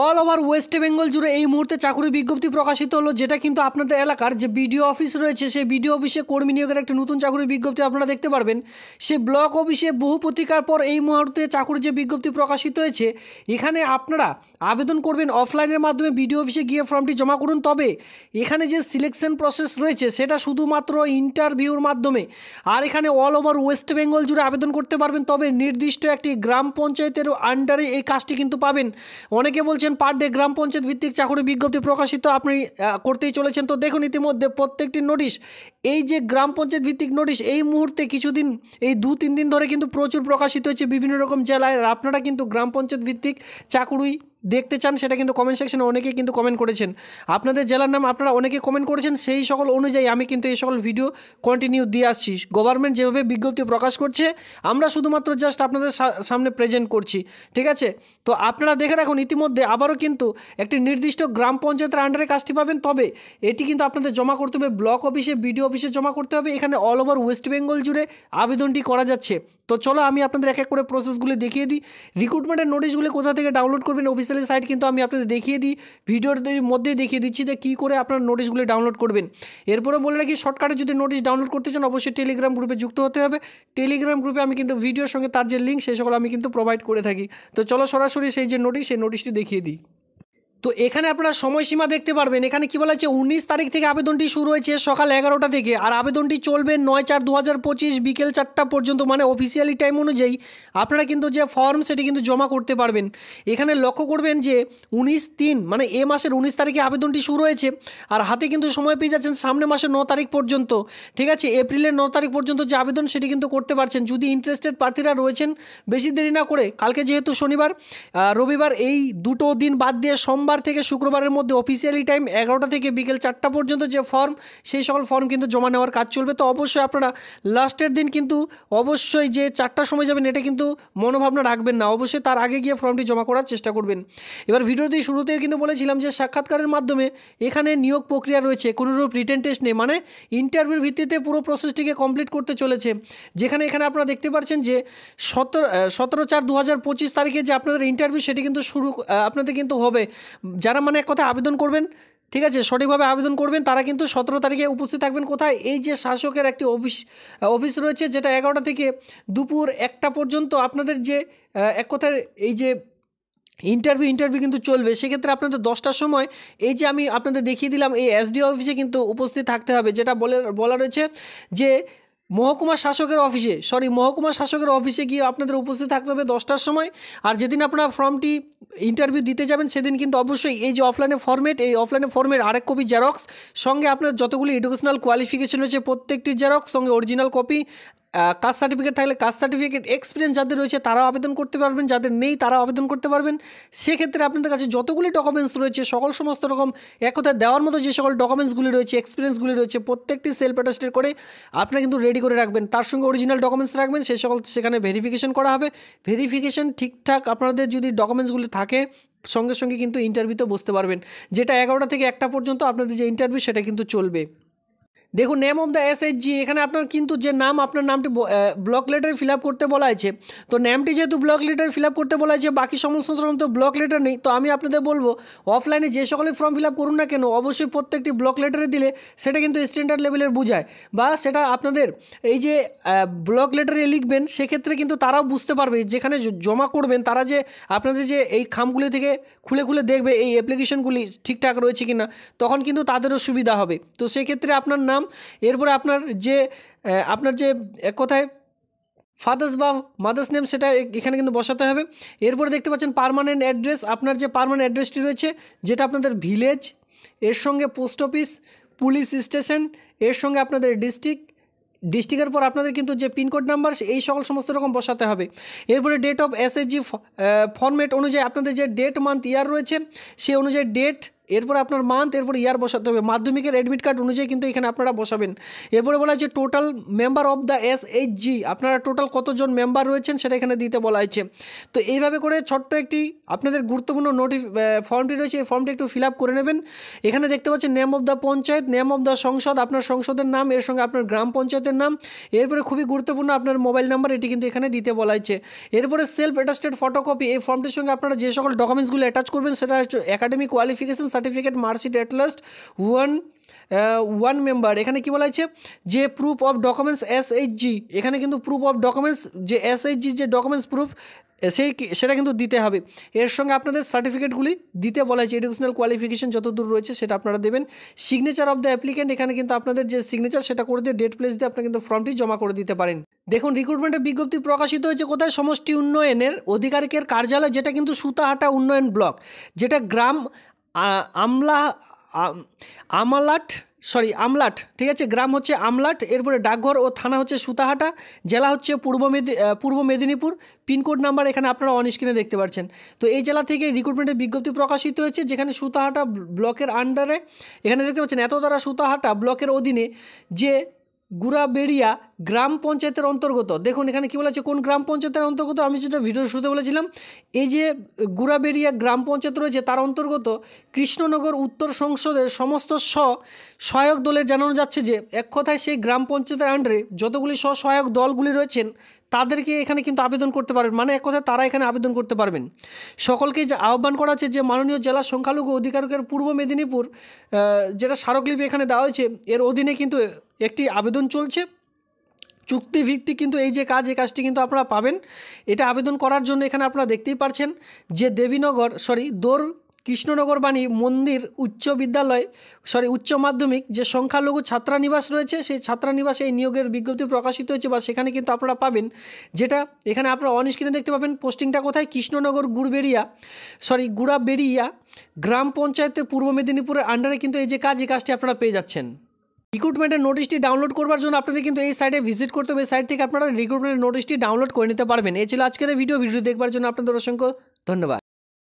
All over West Bengal জুড়ে এই মুহূর্তে চাকরি বিজ্ঞপ্তি প্রকাশিত হলো, যেটা কিন্তু আপনাদের এলাকার যে বিডিও অফিস রয়েছে সেই বিডিও অফিসে কর্মী নিয়োগের একটা নতুন চাকরি বিজ্ঞপ্তি আপনারা দেখতে পারবেন। সে ব্লক অফিসে বহু প্রতীক্ষার পর এই মুহূর্তে চাকরির যে বিজ্ঞপ্তি প্রকাশিত হয়েছে, এখানে আপনারা আবেদন করবেন অফলাইনের মাধ্যমে বিডিও অফিসে গিয়ে ফর্মটি জমা করুন। তবে এখানে যে সিলেকশন প্রসেস রয়েছে সেটা শুধুমাত্র ইন্টারভিউর মাধ্যমে, আর এখানে অল ওভার ওয়েস্ট বেঙ্গল জুড়ে আবেদন করতে পারবেন। তবে নির্দিষ্ট একটি গ্রাম পঞ্চায়েতের আন্ডারে এই কাজটি কিন্তু পাবেন। অনেকে বলছেন পার ডে গ্রাম পঞ্চায়েত ভিত্তিক চাকরি বিজ্ঞপ্তি প্রকাশিত আপনি করতেই চলেছেন। তো দেখুন ইতিমধ্যে প্রত্যেকটি নোটিশ, এই যে গ্রাম পঞ্চায়েত ভিত্তিক নোটিশ এই মুহূর্তে কিছুদিন, এই 2-3 দিন ধরে কিন্তু প্রচুর প্রকাশিত হয়েছে বিভিন্ন রকম জেলায়। আপনারা কিন্তু গ্রাম পঞ্চায়েত ভিত্তিক চাকরি দেখতে চান, সেটা কিন্তু কমেন্ট সেকশনে অনেকেই কিন্তু কমেন্ট করেছেন। আপনাদের জেলার নাম আপনারা অনেকে কমেন্ট করেছেন, সেই সকল অনুযায়ী আমি কিন্তু এই সকল ভিডিও কন্টিনিউ দিয়ে আসছি। গভর্নমেন্ট যেভাবে বিজ্ঞপ্তি প্রকাশ করছে আমরা শুধুমাত্র জাস্ট আপনাদের সামনে প্রেজেন্ট করছি, ঠিক আছে? তো আপনারা দেখে রাখুন ইতিমধ্যে আবারও কিন্তু একটি নির্দিষ্ট গ্রাম পঞ্চায়েতের আন্ডারে কাজটি পাবেন। তবে এটি কিন্তু আপনাদের জমা করতে হবে ব্লক অফিসে, বিডিও অফিসে জমা করতে হবে। এখানে অল ওভার ওয়েস্ট বেঙ্গল জুড়ে আবেদনটি করা যাচ্ছে। তো চলো আমি আপনাদের এক এক করে প্রসেসগুলি দেখিয়ে দিই। রিক্রুটমেন্টের নোটিশগুলি কোথা থেকে ডাউনলোড করবেন অফিসিয়ালি সাইট কিন্তু আমি আপনাদের দেখিয়ে দিই, ভিডিওর মধ্যেই দেখিয়ে দিচ্ছি যে কী করে আপনার নোটিশগুলি ডাউনলোড করবেন। এরপরে বলে রাখি, শর্টকাটে যদি নোটিশ ডাউনলোড করতে চান অবশ্যই টেলিগ্রাম গ্রুপে যুক্ত হতে হবে। টেলিগ্রাম গ্রুপে আমি কিন্তু ভিডিওর সঙ্গে তার যে লিঙ্ক সেই সকল আমি কিন্তু প্রোভাইড করে থাকি। তো চলো সরাসরি সেই যে নোটিশ, সেই নোটিশটি দেখিয়ে দিই। তো এখানে আপনারা সময়সীমা দেখতে পারবেন। এখানে কী বলা হচ্ছে, 19 তারিখ থেকে আবেদনটি শুরু হয়েছে সকাল 11টা থেকে, আর আবেদনটি চলবে 9/4/2025 বিকেল 4টা পর্যন্ত, মানে অফিসিয়ালি টাইম অনুযায়ী আপনারা কিন্তু যে ফর্ম সেটি কিন্তু জমা করতে পারবেন। এখানে লক্ষ্য করবেন যে 19/3 মানে এ মাসের 19 তারিখে আবেদনটি শুরু হয়েছে, আর হাতে কিন্তু সময় পেয়ে যাচ্ছেন সামনে মাসের 9 তারিখ পর্যন্ত, ঠিক আছে? এপ্রিলের 9 তারিখ পর্যন্ত যে আবেদন সেটি কিন্তু করতে পারছেন যদি ইন্টারেস্টেড প্রার্থীরা রয়েছেন। বেশি দেরি না করে, কালকে যেহেতু শনিবার রবিবার এই দুটো দিন বাদ দিয়ে সোমবার থেকে শুক্রবারের মধ্যে অফিসিয়ালি টাইম 11টা থেকে বিকেল 4টা পর্যন্ত যে ফর্ম, সেই সকল ফর্ম কিন্তু জমা নেওয়ার কাজ চলবে। তো অবশ্যই আপনারা লাস্টের দিন কিন্তু অবশ্যই যে 4টার সময় যাবেন এটা কিন্তু মনোভাবনা রাখবেন না, অবশ্যই তার আগে গিয়ে ফর্মটি জমা করার চেষ্টা করবেন। এবার ভিডিওতে শুরুতেই কিন্তু বলেছিলাম যে সাক্ষাৎকারের মাধ্যমে এখানে নিয়োগ প্রক্রিয়া রয়েছে, কোনোরূপ রিটেন টেস্ট নেই, মানে ইন্টারভিউর ভিত্তিতে পুরো প্রসেসটিকে কমপ্লিট করতে চলেছে। যেখানে এখানে আপনারা দেখতে পাচ্ছেন যে 17/4/2025 তারিখে যে আপনাদের ইন্টারভিউ সেটি কিন্তু আপনাদের কিন্তু হবে। যারা মানে এক কথা আবেদন করবেন, ঠিক আছে, সঠিকভাবে আবেদন করবেন, তারা কিন্তু 17 তারিখে উপস্থিত থাকবেন। কোথায়? এই যে শাসকের একটি অফিস রয়েছে, যেটা 11টা থেকে দুপুর 1টা পর্যন্ত আপনাদের যে এক কথায় এই যে ইন্টারভিউ কিন্তু চলবে। সেক্ষেত্রে আপনাদের 10টার সময় এই যে আমি আপনাদের দেখিয়ে দিলাম এই এসডিও অফিসে কিন্তু উপস্থিত থাকতে হবে, যেটা বলা রয়েছে যে মহকুমা শাসকের অফিসে গিয়ে আপনাদের উপস্থিত থাকতে হবে 10টার সময়। আর যেদিন আপনারা ফর্মটি ইন্টারভিউ দিতে যাবেন সেদিন কিন্তু অবশ্যই এই যে অফলাইনে ফর্মেট আরেক কপি জেরক্স, সঙ্গে আপনার যতগুলি এডুকেশনাল কোয়ালিফিকেশন রয়েছে প্রত্যেকটি জেরক্স, সঙ্গে অরিজিনাল কপি, কাস্ট সার্টিফিকেট থাকলে কাস্ট সার্টিফিকেট, এক্সপিরিয়েন্স যাদের রয়েছে তারাও আবেদন করতে পারবেন, যাদের নেই তারাও আবেদন করতে পারবেন। সেক্ষেত্রে আপনাদের কাছে যতগুলি ডকুমেন্টস রয়েছে সমস্ত রকম এক কথায় দেওয়ার মতো যে সকল ডকুমেন্টসগুলি রয়েছে, এক্সপিরিয়েন্সগুলি রয়েছে, প্রত্যেকটি সেলফ অ্যাটাস্টেড করে আপনারা কিন্তু রেডি করে রাখবেন। তার সঙ্গে অরিজিনাল ডকুমেন্টস রাখবেন, সেখানে ভেরিফিকেশন করা হবে। ভেরিফিকেশন ঠিকঠাক আপনাদের যদি ডকুমেন্টসগুলি থাকে সঙ্গে সঙ্গে কিন্তু ইন্টারভিউতে বসতে পারবেন, যেটা 11টা থেকে 1টা পর্যন্ত আপনাদের যে ইন্টারভিউ সেটা কিন্তু চলবে। দেখুন নেম অফ দ্য এসএইচজি, এখানে আপনার কিন্তু যে নাম, আপনার নামটি ব্লক লেটারে ফিল আপ করতে বলা হয়েছে। তো নামটি যেহেতু ব্লক লেটারে ফিল আপ করতে বলা হয়েছে, বাকি সমস্ত রকম তো ব্লক লেটার নেই। তো আমি আপনাদের বলবো অফলাইনে যে সকলেই ফর্ম ফিল আপ করুন না কেন অবশ্যই প্রত্যেকটি ব্লক লেটারে দিলে সেটা কিন্তু স্ট্যান্ডার্ড লেভেলের বোঝায়, বা সেটা আপনাদের এই যে ব্লক লেটারে লিখবেন সেক্ষেত্রে কিন্তু তারাও বুঝতে পারবে, যেখানে জমা করবেন তারা যে আপনাদের যে এই খামগুলি থেকে খুলে খুলে দেখবে এই অ্যাপ্লিকেশনগুলি ঠিকঠাক রয়েছে কিনা, তখন কিন্তু তাদেরও সুবিধা হবে। তো সেক্ষেত্রে আপনার নাম, এরপরে আপনার যে এক কথায় ফাদার্স বা মাদার্স নেম সেটা এখানে কিন্তু বসাতে হবে। এরপরে দেখতে পাচ্ছেন পার্মানেন্ট অ্যাড্রেস, আপনার যে পার্মানেন্ট অ্যাড্রেসটি রয়েছে যেটা আপনাদের ভিলেজ, এর সঙ্গে পোস্ট অফিস, পুলিশ স্টেশন, এর সঙ্গে আপনাদের ডিস্ট্রিক্টের পর আপনাদের কিন্তু যে পিনকোড নাম্বার এই সমস্ত রকম বসাতে হবে। এরপরে ডেট অফ এসএইচজি ফরম্যাট অনুযায়ী আপনাদের যে ডেট মান্থ ইয়ার রয়েছে সেই অনুযায়ী ডেট, এরপর আপনার মান্থ, এরপর ইয়ার বসাতে হবে। মাধ্যমিকের অ্যাডমিট কার্ড অনুযায়ী কিন্তু এখানে আপনারা বসাবেন। এরপরে বলা হয়েছে total member of the SHG, আপনারা টোটাল কতজন মেম্বার রয়েছেন সেটা এখানে দিতে বলা হয়েছে। তো এইভাবে করে ছোট্ট একটি আপনাদের গুরুত্বপূর্ণ ফর্মটি রয়েছে, এই ফর্মটি একটু ফিল আপ করে নেবেন। এখানে দেখতে পাচ্ছেন name of the panchayat, name of the সংসদ, আপনার সংসদের নাম, এর সঙ্গে আপনার গ্রাম পঞ্চায়েতের নাম, এরপরে খুবই গুরুত্বপূর্ণ আপনার মোবাইল নাম্বার, এটি কিন্তু এখানে দিতে বলা হয়েছে। এরপরে সেলফ অ্যাটাস্টেড ফটোকপি, এই ফর্মটির সঙ্গে আপনারা যে সকল ডকুমেন্টসগুলো অ্যাটাচ করবেন সেটা হচ্ছে academic qualification certificate, marksheet, at last one member. এখানে কি বলা হয়েছে যে প্রুফ অফ ডকুমেন্টস SHG, এখানে কিন্তু প্রুফ অফ ডকুমেন্টস যে SHG যে ডকুমেন্টস প্রুফ সেটা কিন্তু দিতে হবে। এর সঙ্গে আপনাদের সার্টিফিকেটগুলি দিতে বলা হয়েছে, এডুকেশনাল কোয়ালিফিকেশন যতদূর রয়েছে সেটা আপনারা দেবেন। সিগনেচার অফ দ্য অ্যাপ্লিক্যান্ট, এখানে কিন্তু আপনাদের যে সিগনেচার সেটা করে দিয়ে ডেট প্লেস দিয়ে আপনারা কিন্তু ফর্মটি জমা করে দিতে পারেন। দেখুন রিক্রুটমেন্টের বিজ্ঞপ্তি প্রকাশিত হয়েছে কোথায়? সমষ্টি উন্নয়নের অধিকারিকের কার্যালয়, যেটা কিন্তু সুতাহাটা উন্নয়ন ব্লক, যেটা গ্রাম আমলাট, ঠিক আছে, গ্রাম হচ্ছে আমলাট, এরপরে ডাকঘর ও থানা হচ্ছে সুতাহাটা, জেলা হচ্ছে পূর্ব মেদিনীপুর, পিনকোড নাম্বার এখানে আপনারা অন স্ক্রিনে দেখতে পাচ্ছেন। তো এই জেলা থেকে রিক্রুটমেন্টের বিজ্ঞপ্তি প্রকাশিত হয়েছে, যেখানে সুতাহাটা ব্লকের আন্ডারে, এখানে দেখতে পাচ্ছেন এত দ্বারা সুতাহাটা ব্লকের অধীনে যে গুড়াবেড়িয়া গ্রাম পঞ্চায়েতের অন্তর্গত। দেখুন এখানে কী বলেছে কোন গ্রাম পঞ্চায়েতের অন্তর্গত, আমি যেটা ভিডিওর শুরুতে বলেছিলাম, এই যে গুড়াবেড়িয়া গ্রাম পঞ্চায়েত রয়েছে তার অন্তর্গত কৃষ্ণনগর উত্তর সংসদের সমস্ত সহায়ক দলের জানানো যাচ্ছে যে এক কথায় সেই গ্রাম পঞ্চায়েতের আন্ডারে যতগুলি স্বসহায়ক দলগুলি রয়েছেন তাদেরকে এখানে কিন্তু আবেদন করতে পারবেন, মানে এক কথায় তারা এখানে আবেদন করতে পারবেন। সকলকেই যে আহ্বান করা আছে যে মাননীয় জেলা সংখ্যালঘু অধিকারিকের পূর্ব মেদিনীপুর, যেটা স্মারকলিপি এখানে দেওয়া হয়েছে, এর অধীনে কিন্তু একটি আবেদন চলছে চুক্তিভিত্তিক, কিন্তু এই যে এই কাজটি কিন্তু আপনারা পাবেন। এটা আবেদন করার জন্য এখানে আপনারা দেখতেই পাচ্ছেন যে দৌড় কৃষ্ণনগর বাণী মন্দির উচ্চ মাধ্যমিক যে সংখ্যালঘু ছাত্রানিবাস রয়েছে, সেই ছাত্রানিবাসে এই নিয়োগের বিজ্ঞপ্তি প্রকাশিত হয়েছে বা সেখানে কিন্তু আপনারা পাবেন, যেটা এখানে আপনারা অন স্ক্রিনে দেখতে পাবেন। পোস্টিংটা কোথায়? কৃষ্ণনগর গুড়াবেড়িয়া গ্রাম পঞ্চায়েতের পূর্ব মেদিনীপুরের আন্ডারে কিন্তু এই কাজটি আপনারা পেয়ে যাচ্ছেন। রিক্রুটমেন্টের নোটিশটি ডাউনলোড করবার জন্য আপনাদের কিন্তু এই সাইটে ভিজিট করতে হবে, এই সাইট থেকে আপনারা রিক্রুটমেন্টের নোটিশটি ডাউনলোড করে নিতে পারবেন। এই ছিল আজকের ভিডিও দেখবার জন্য আপনাদের অসংখ্য ধন্যবাদ।